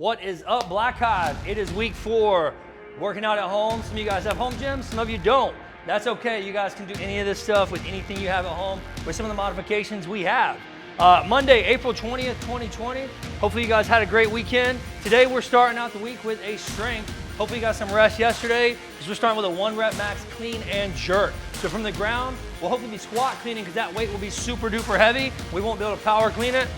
What is up, Black Hive? It is week 4, working out at home. Some of you guys have home gyms, some of you don't. That's okay, you guys can do any of this stuff with anything you have at home with some of the modifications we have. Monday, April 20th, 2020. Hopefully you guys had a great weekend. Today we're starting out the week with a strength. Hopefully you got some rest yesterday, because we're starting with a 1 rep max clean and jerk. So from the ground, we'll hopefully be squat cleaning because that weight will be super duper heavy. We won't be able to power clean it.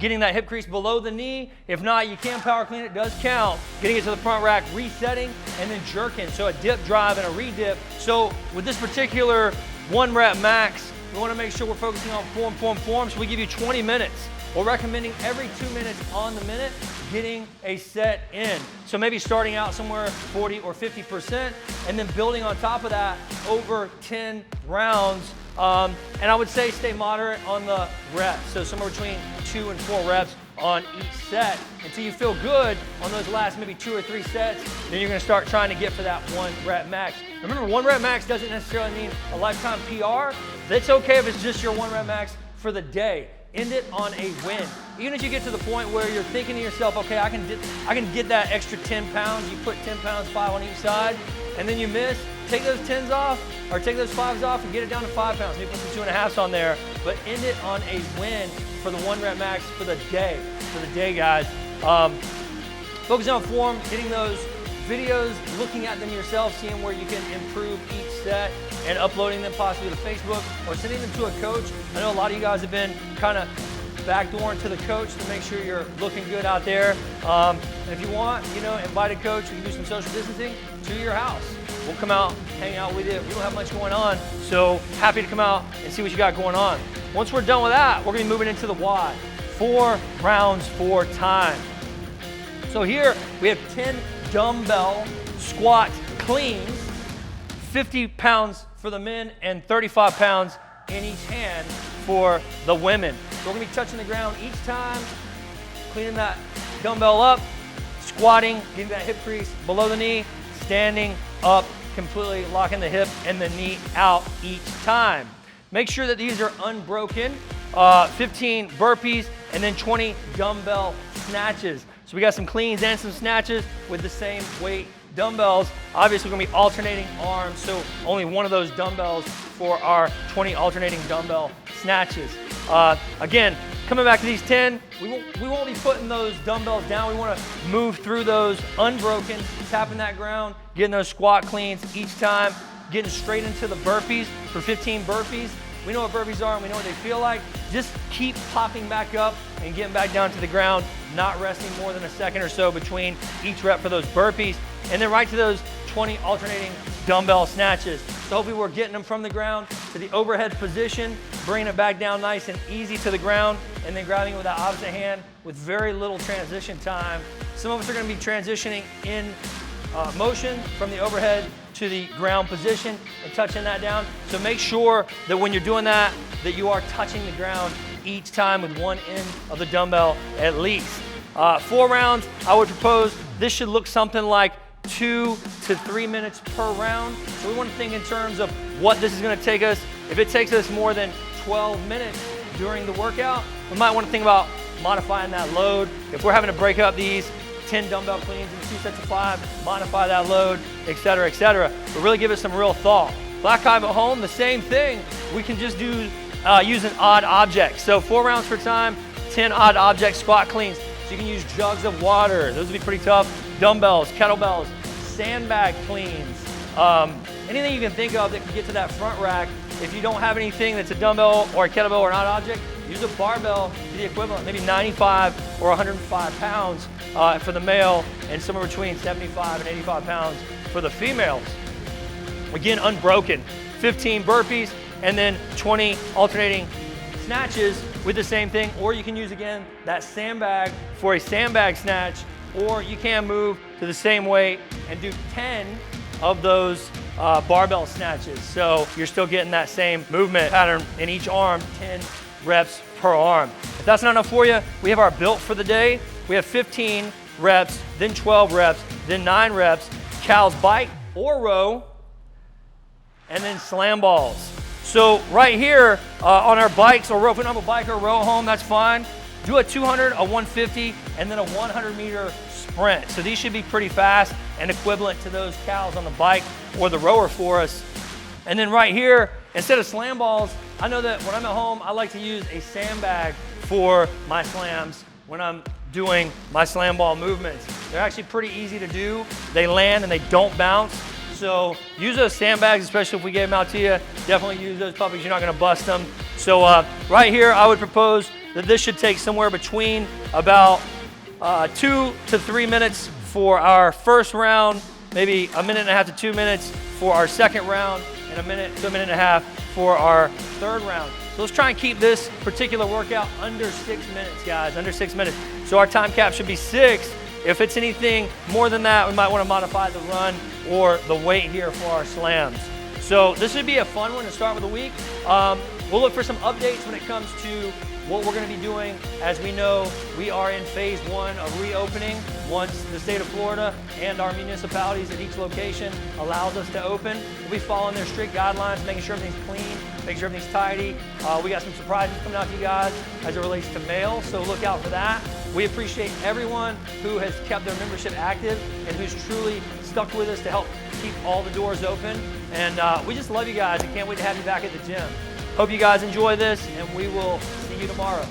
Getting that hip crease below the knee. If not, you can power clean it, does count. Getting it to the front rack, resetting, and then jerking. So a dip drive and a re-dip. So with this particular 1 rep max, we want to make sure we're focusing on form. So we give you 20 minutes. We're recommending every 2 minutes on the minute, getting a set in. So maybe starting out somewhere 40 or 50%, and then building on top of that over 10 rounds. And I would say stay moderate on the reps. So somewhere between 2 and 4 reps on each set until you feel good on those last maybe 2 or 3 sets. Then you're gonna start trying to get for that 1 rep max. Remember, 1 rep max doesn't necessarily mean a lifetime PR. It's okay if it's just your 1 rep max for the day. End it on a win. Even if you get to the point where you're thinking to yourself, okay, I can get that extra 10 pounds. You put 10 pounds, 5 on each side, and then you miss, take those 10s off, or take those 5s off and get it down to 5 pounds. Maybe put some 2.5s on there, but end it on a win for the 1 rep max for the day. Guys. Focusing on form, getting those videos, looking at them yourself, seeing where you can improve each set, and uploading them possibly to Facebook or sending them to a coach. I know a lot of you guys have been kind of backdooring to the coach to make sure you're looking good out there. And if you want, invite a coach. We can do some social distancing to your house. We'll come out, hang out with you. We don't have much going on, so happy to come out and see what you got going on. Once we're done with that, we're gonna be moving into the WOD. 4 rounds, 4 times. So here we have 10 dumbbell squat cleans, 50 pounds for the men and 35 pounds in each hand for the women. So we're gonna be touching the ground each time, cleaning that dumbbell up, squatting, getting that hip crease below the knee, standing up, completely locking the hip and the knee out each time. Make sure that these are unbroken. 15 burpees and then 20 dumbbell snatches. So we got some cleans and some snatches with the same weight dumbbells. Obviously, we're gonna be alternating arms, so only one of those dumbbells for our 20 alternating dumbbell snatches. Again, coming back to these 10, we won't be putting those dumbbells down. We wanna move through those unbroken, tapping that ground, getting those squat cleans each time, getting straight into the burpees for 15 burpees. We know what burpees are and we know what they feel like. Just keep popping back up and getting back down to the ground, not resting more than a second or so between each rep for those burpees. And then right to those 20 alternating dumbbell snatches. So hopefully we're getting them from the ground to the overhead position, bringing it back down nice and easy to the ground, and then grabbing it with that opposite hand with very little transition time. Some of us are gonna be transitioning in motion from the overhead to the ground position and touching that down. So make sure that when you're doing that you are touching the ground each time with one end of the dumbbell at least. 4 rounds, I would propose this should look something like 2 to 3 minutes per round. So we want to think in terms of what this is going to take us. If it takes us more than 12 minutes during the workout, we might want to think about modifying that load. If we're having to break up these 10 dumbbell cleans into 2 sets of 5, modify that load, etc., etc. But really give it some real thought. Black Hive at home, the same thing. We can just do use an odd object. So 4 rounds per time, 10 odd object squat cleans. So you can use jugs of water. Those would be pretty tough. Dumbbells, kettlebells, sandbag cleans. Anything you can think of that can get to that front rack. If you don't have anything that's a dumbbell or a kettlebell or an odd object, use a barbell to the equivalent, maybe 95 or 105 pounds for the male and somewhere between 75 and 85 pounds for the females. Again, unbroken. 15 burpees and then 20 alternating snatches with the same thing, or you can use again that sandbag for a sandbag snatch, or you can move to the same weight and do 10 of those barbell snatches. So you're still getting that same movement pattern in each arm, 10 reps per arm. If that's not enough for you, we have our built for the day. We have 15 reps, then 12 reps, then 9 reps, Calorie Bike or row, and then slam balls. So right here on our bikes or row, if we don't have a bike or row at home, that's fine. do a 200, a 150, and then a 100-meter sprint. So these should be pretty fast and equivalent to those cows on the bike or the rower for us. And then right here, instead of slam balls, I know that when I'm at home, I like to use a sandbag for my slams when I'm doing my slam ball movements. They're actually pretty easy to do. They land and they don't bounce. So use those sandbags, especially if we gave them out to you. Definitely use those puppies, you're not gonna bust them. So right here, I would propose that this should take somewhere between about 2 to 3 minutes for our first round, maybe 1.5 minutes to 2 minutes for our second round, and 1 minute to 1.5 minutes for our third round. So let's try and keep this particular workout under 6 minutes, guys, under 6 minutes. So our time cap should be 6. If it's anything more than that, we might want to modify the run or the weight here for our slams. So this should be a fun one to start with the week. We'll look for some updates when it comes to what we're going to be doing. As we know, we are in phase 1 of reopening once the state of Florida and our municipalities at each location allows us to open. We'll be following their strict guidelines, making sure everything's clean, making sure everything's tidy. We got some surprises coming out to you guys as it relates to mail, so look out for that. We appreciate everyone who has kept their membership active and who's truly stuck with us to help keep all the doors open. And we just love you guys and can't wait to have you back at the gym. Hope you guys enjoy this, and we will see you tomorrow.